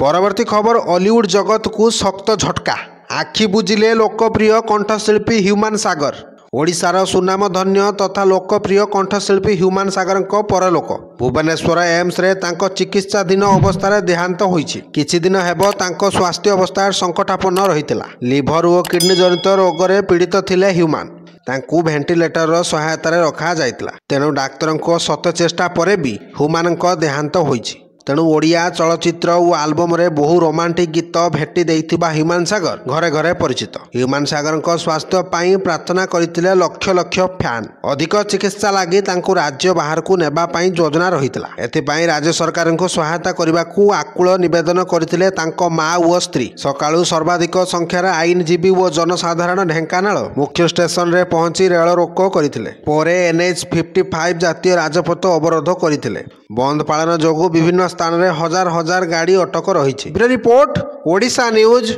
परवर्ती खबर हॉलीवुड जगत को शक्त झटका। आखि बुझिले लोकप्रिय कंठशिल्पी ह्यूमान सागर। ओडिशार सुनामधन्य तथा लोकप्रिय कंठशिल्पी ह्यूमान सागर परलोक। भुवनेश्वर एम्स रे तांको चिकित्साधीन अवस्था देहांत होईछि। किछि दिन हेबो तांको स्वास्थ्य अवस्था संकटापन्न रहितला। लिभर और किडनी जनित रोग रे पीड़ित थिले ह्यूमान। तांकु भेंटिलेटर सहायतार रखा जाइतला। तेणु डाक्तरंको शत चेष्टा परे भी ह्यूमान देहांत होईछि। तेणु ओडिया चलचित्र और आल्बम रे बहु रोमांटिक गीत भेटी देइथिबा ह्यूमान सागर घरे घरे परिचित। ह्यूमान सागर स्वास्थ्य पाई प्रार्थना करथिले लक्ष लक्ष फैन। अधिक चिकित्सा लागि तांकु राज्य बाहर को नेबा पाई योजना रहितला। एथिपाई राज्य सरकार को सहायता करबाकू आकुल निवेदन करथिले तांको माँ और स्त्री। सकाळु सर्वाधिक संख्यार आईनजीवी और जनसाधारण ढेंकानाल मुख्य स्टेशन रे पहुंची रेल रोक करथिले। परे NH 55 जातीय राजपथ अवरोध करथिले। बंद पालन जोगु विभिन्न स्थान रे हजार हजार गाड़ी अटक रही। Report Odisha news.